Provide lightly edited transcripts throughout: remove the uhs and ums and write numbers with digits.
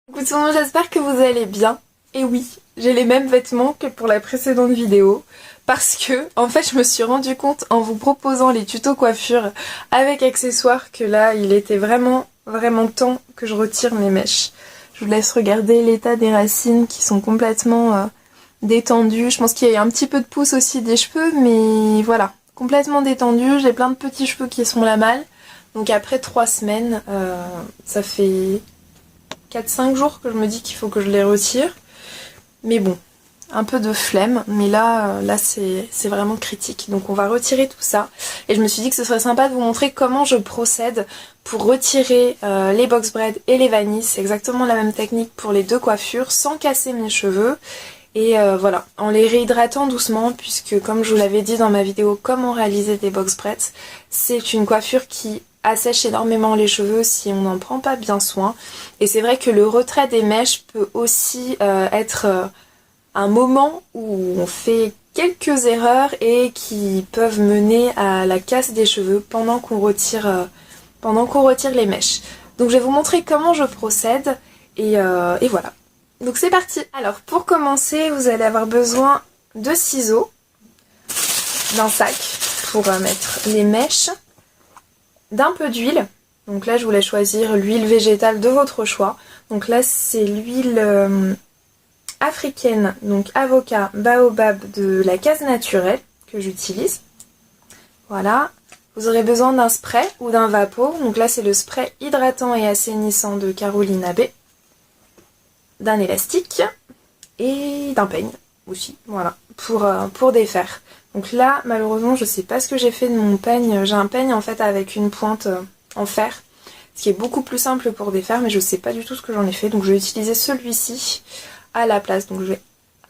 Coucou tout le monde, j'espère que vous allez bien. Et oui, j'ai les mêmes vêtements que pour la précédente vidéo. Parce que, en fait, je me suis rendu compte en vous proposant les tutos coiffure avec accessoires que là, il était vraiment temps que je retire mes mèches. Je vous laisse regarder l'état des racines qui sont complètement détendues. Je pense qu'il y a un petit peu de pouce aussi des cheveux, mais voilà, complètement détendues. J'ai plein de petits cheveux qui sont là mal. Donc après 3 semaines, ça fait 4-5 jours que je me dis qu'il faut que je les retire. Mais bon, un peu de flemme, mais là c'est vraiment critique. Donc on va retirer tout ça. Et je me suis dit que ce serait sympa de vous montrer comment je procède pour retirer les box braids et les vanilles. C'est exactement la même technique pour les deux coiffures, sans casser mes cheveux. Et voilà, en les réhydratant doucement, puisque comme je vous l'avais dit dans ma vidéo comment réaliser des box braids, c'est une coiffure qui assèche énormément les cheveux si on n'en prend pas bien soin. Et c'est vrai que le retrait des mèches peut aussi être un moment où on fait quelques erreurs et qui peuvent mener à la casse des cheveux pendant qu'on retire les mèches. Donc je vais vous montrer comment je procède et voilà. Donc c'est parti. Alors pour commencer, vous allez avoir besoin de ciseaux, d'un sac pour mettre les mèches, d'un peu d'huile. Donc là je voulais choisir l'huile végétale de votre choix. Donc là c'est l'huile africaine, donc avocat baobab de la case naturelle que j'utilise. Voilà. Vous aurez besoin d'un spray ou d'un vapeau. Donc là c'est le spray hydratant et assainissant de Carolina B. D'un élastique et d'un peigne aussi, voilà, pour défaire. Donc là, malheureusement, je sais pas ce que j'ai fait de mon peigne. J'ai un peigne en fait avec une pointe en fer, ce qui est beaucoup plus simple pour défaire, mais je sais pas du tout ce que j'en ai fait. Donc je vais utiliser celui-ci à la place. Donc je vais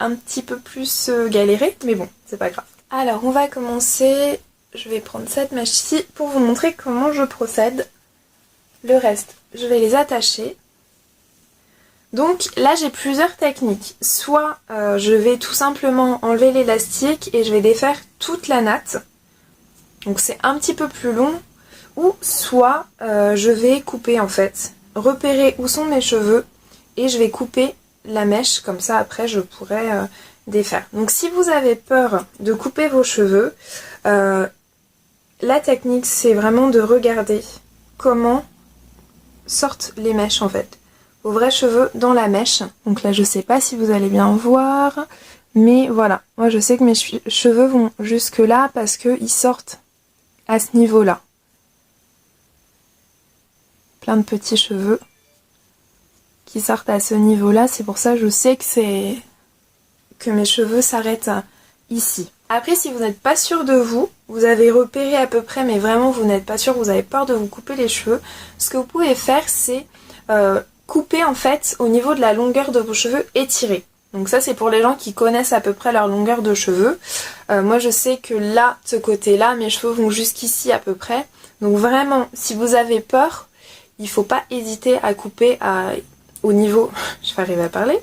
un petit peu plus galérer, mais bon, c'est pas grave. Alors on va commencer. Je vais prendre cette mèche-ci pour vous montrer comment je procède. Le reste, je vais les attacher. Donc là j'ai plusieurs techniques, soit je vais tout simplement enlever l'élastique et je vais défaire toute la natte, donc c'est un petit peu plus long, ou soit je vais couper en fait, repérer où sont mes cheveux et je vais couper la mèche, comme ça après je pourrai défaire. Donc si vous avez peur de couper vos cheveux, la technique c'est vraiment de regarder comment sortent les mèches en fait. Vos vrais cheveux dans la mèche. Donc là je sais pas si vous allez bien voir, mais voilà, moi je sais que mes cheveux vont jusque là parce qu'ils sortent à ce niveau là. Plein de petits cheveux qui sortent à ce niveau là, c'est pour ça que je sais que mes cheveux s'arrêtent ici. Après si vous n'êtes pas sûr de vous, vous avez repéré à peu près mais vraiment vous n'êtes pas sûr, vous avez peur de vous couper les cheveux, ce que vous pouvez faire c'est couper en fait au niveau de la longueur de vos cheveux étirés. Donc ça c'est pour les gens qui connaissent à peu près leur longueur de cheveux. Moi je sais que là, de ce côté-là, mes cheveux vont jusqu'ici à peu près. Donc vraiment, si vous avez peur, il faut pas hésiter à couper au niveau... je vais arriver à parler.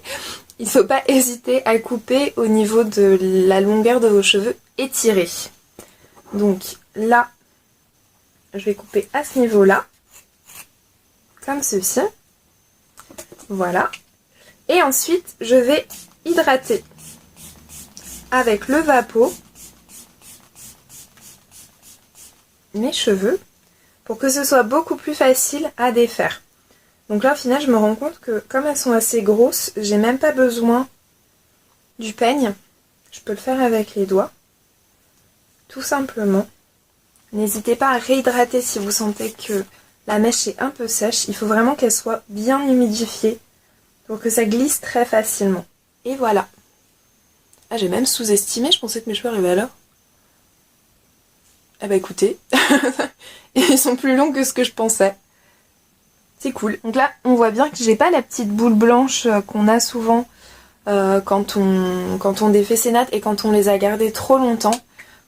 Il faut pas hésiter à couper au niveau de la longueur de vos cheveux étirés. Donc là, je vais couper à ce niveau-là. Comme ceci. Voilà. Et ensuite, je vais hydrater avec le vapeau mes cheveux pour que ce soit beaucoup plus facile à défaire. Donc là, au final, je me rends compte que comme elles sont assez grosses, j'ai même pas besoin du peigne. Je peux le faire avec les doigts. Tout simplement. N'hésitez pas à réhydrater si vous sentez que la mèche est un peu sèche, il faut vraiment qu'elle soit bien humidifiée pour que ça glisse très facilement. Et voilà. Ah, j'ai même sous-estimé, je pensais que mes cheveux arrivaient à l'heure. Eh bah écoutez, ils sont plus longs que ce que je pensais. C'est cool. Donc là, on voit bien que j'ai pas la petite boule blanche qu'on a souvent quand on défait ses nattes et quand on les a gardées trop longtemps.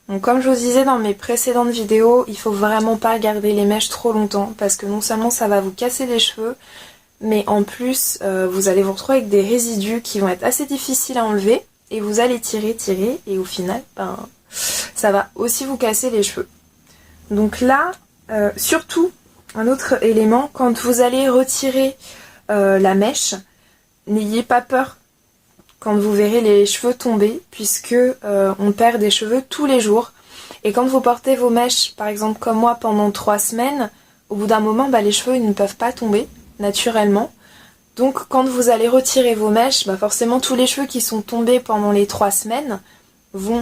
Donc comme je vous disais dans mes précédentes vidéos, il faut vraiment pas garder les mèches trop longtemps parce que non seulement ça va vous casser les cheveux, mais en plus vous allez vous retrouver avec des résidus qui vont être assez difficiles à enlever et vous allez tirer et au final ça va aussi vous casser les cheveux. Donc là, surtout un autre élément, quand vous allez retirer la mèche, n'ayez pas peur quand vous verrez les cheveux tomber, puisque on perd des cheveux tous les jours. Et quand vous portez vos mèches, par exemple comme moi, pendant 3 semaines, au bout d'un moment, les cheveux ils ne peuvent pas tomber naturellement. Donc quand vous allez retirer vos mèches, forcément tous les cheveux qui sont tombés pendant les 3 semaines vont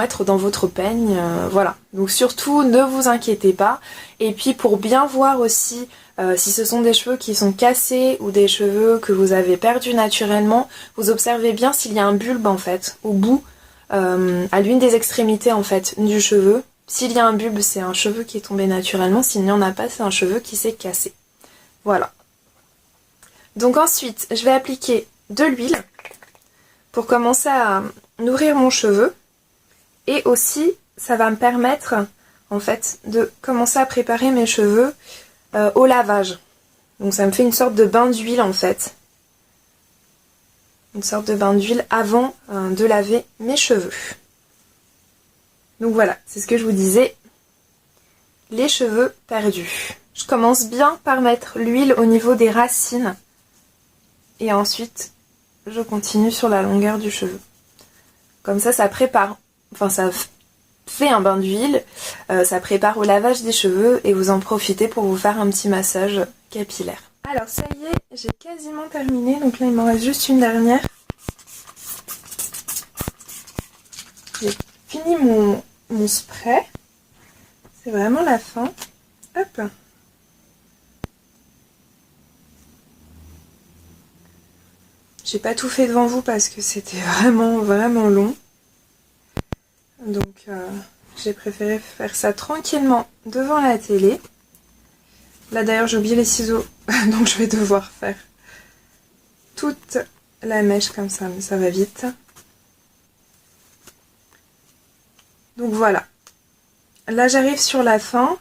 être dans votre peigne, voilà. Donc surtout ne vous inquiétez pas. Et puis pour bien voir aussi si ce sont des cheveux qui sont cassés ou des cheveux que vous avez perdus naturellement, vous observez bien s'il y a un bulbe en fait au bout, à l'une des extrémités en fait du cheveu. S'il y a un bulbe, c'est un cheveu qui est tombé naturellement, s'il n'y en a pas, c'est un cheveu qui s'est cassé. Voilà. Donc ensuite, je vais appliquer de l'huile pour commencer à nourrir mon cheveu. Et aussi, ça va me permettre, en fait, de commencer à préparer mes cheveux au lavage. Donc ça me fait une sorte de bain d'huile, en fait. Une sorte de bain d'huile avant de laver mes cheveux. Donc voilà, c'est ce que je vous disais. Les cheveux perdus. Je commence bien par mettre l'huile au niveau des racines. Et ensuite, je continue sur la longueur du cheveu. Comme ça prépare, ça fait un bain d'huile, ça prépare au lavage des cheveux et vous en profitez pour vous faire un petit massage capillaire. Alors ça y est, j'ai quasiment terminé, donc là il m'en reste juste une dernière. J'ai fini mon spray, c'est vraiment la fin. Hop. J'ai pas tout fait devant vous parce que c'était vraiment long. Donc j'ai préféré faire ça tranquillement devant la télé. Là d'ailleurs j'ai oublié les ciseaux, donc je vais devoir faire toute la mèche comme ça, mais ça va vite. Donc voilà. Là j'arrive sur la fin.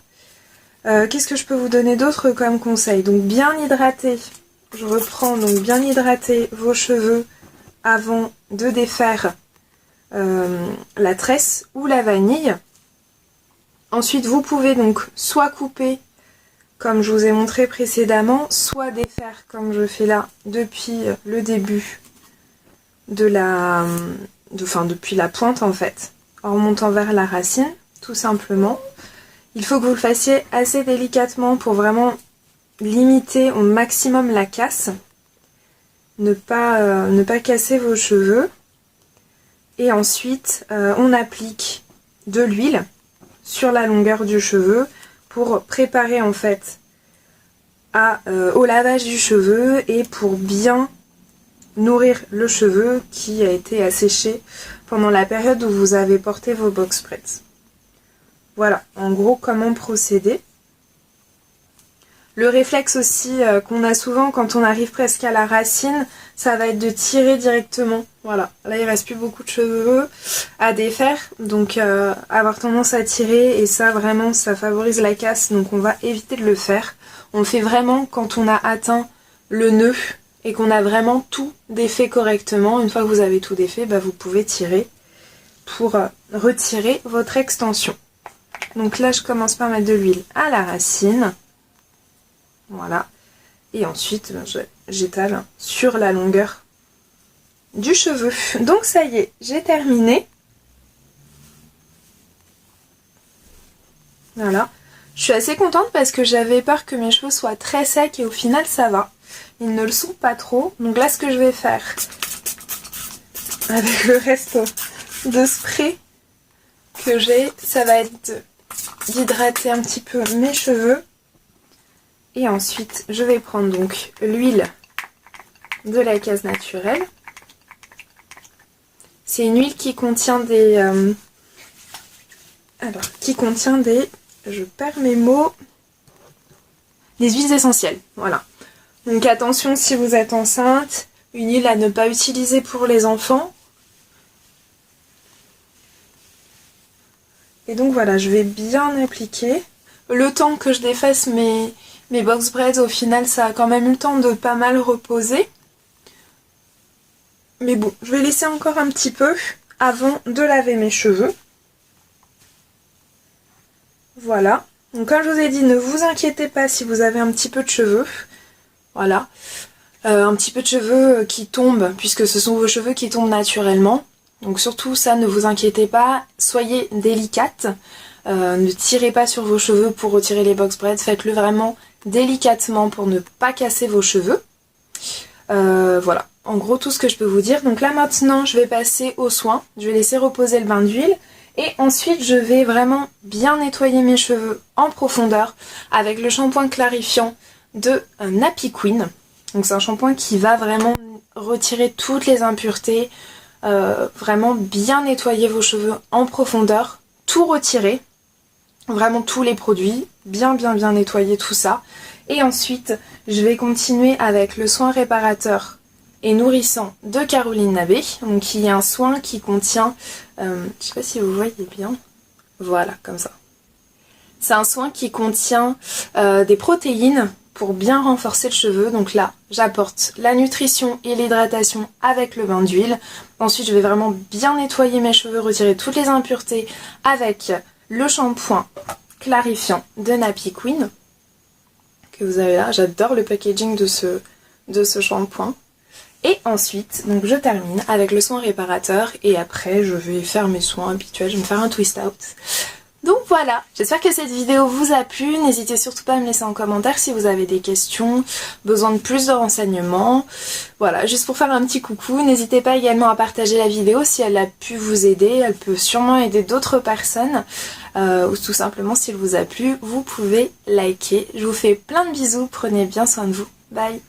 Qu'est-ce que je peux vous donner d'autre comme conseil? Donc bien hydrater. Je reprends, donc bien hydrater vos cheveux avant de défaire la tresse ou la vanille. Ensuite vous pouvez donc soit couper comme je vous ai montré précédemment, soit défaire comme je fais là depuis le début depuis la pointe en fait, en remontant vers la racine, tout simplement. Il faut que vous le fassiez assez délicatement pour vraiment limiter au maximum la casse, ne pas casser vos cheveux. Et ensuite on applique de l'huile sur la longueur du cheveu pour préparer en fait au lavage du cheveu et pour bien nourrir le cheveu qui a été asséché pendant la période où vous avez porté vos box sprays. Voilà, en gros comment procéder. Le réflexe aussi qu'on a souvent quand on arrive presque à la racine, ça va être de tirer directement. Voilà, là il reste plus beaucoup de cheveux à défaire, donc avoir tendance à tirer, et ça vraiment ça favorise la casse, donc on va éviter de le faire. On le fait vraiment quand on a atteint le nœud et qu'on a vraiment tout défait correctement. Une fois que vous avez tout défait, vous pouvez tirer pour retirer votre extension. Donc là je commence par mettre de l'huile à la racine. Voilà. Et ensuite, j'étale sur la longueur du cheveu. Donc ça y est, j'ai terminé. Voilà. Je suis assez contente parce que j'avais peur que mes cheveux soient très secs et au final ça va. Ils ne le sont pas trop. Donc là ce que je vais faire avec le reste de spray que j'ai, ça va être d'hydrater un petit peu mes cheveux. Et ensuite, je vais prendre donc l'huile de la case naturelle. C'est une huile qui contient des... je perds mes mots. Des huiles essentielles, voilà. Donc attention si vous êtes enceinte, une huile à ne pas utiliser pour les enfants. Et donc voilà, je vais bien appliquer. Le temps que je défasse mes box braids, au final, ça a quand même eu le temps de pas mal reposer. Mais bon, je vais laisser encore un petit peu avant de laver mes cheveux. Voilà. Donc comme je vous ai dit, ne vous inquiétez pas si vous avez un petit peu de cheveux. Voilà. Un petit peu de cheveux qui tombent, puisque ce sont vos cheveux qui tombent naturellement. Donc surtout ça, ne vous inquiétez pas, soyez délicate. Ne tirez pas sur vos cheveux pour retirer les box braids, faites-le vraiment délicatement pour ne pas casser vos cheveux. Voilà, en gros tout ce que je peux vous dire. Donc là maintenant je vais passer aux soins, je vais laisser reposer le bain d'huile et ensuite je vais vraiment bien nettoyer mes cheveux en profondeur avec le shampoing clarifiant de Nappy Queen. Donc c'est un shampoing qui va vraiment retirer toutes les impuretés, vraiment bien nettoyer vos cheveux en profondeur, tout retirer, vraiment tous les produits, bien nettoyer tout ça. Et ensuite je vais continuer avec le soin réparateur et nourrissant de Caroline Nabé, donc qui est un soin qui contient, je sais pas si vous voyez bien, voilà comme ça. C'est un soin qui contient des protéines pour bien renforcer le cheveu. Donc là, j'apporte la nutrition et l'hydratation avec le bain d'huile. Ensuite, je vais vraiment bien nettoyer mes cheveux, retirer toutes les impuretés avec le shampoing clarifiant de Nappy Queen que vous avez là. J'adore le packaging de ce shampoing. Et ensuite, donc je termine avec le soin réparateur et après je vais faire mes soins habituels, je vais me faire un twist out. Donc voilà, j'espère que cette vidéo vous a plu, n'hésitez surtout pas à me laisser en commentaire si vous avez des questions, besoin de plus de renseignements. Voilà, juste pour faire un petit coucou, n'hésitez pas également à partager la vidéo si elle a pu vous aider, elle peut sûrement aider d'autres personnes. Ou tout simplement si elle vous a plu, vous pouvez liker. Je vous fais plein de bisous, prenez bien soin de vous, bye.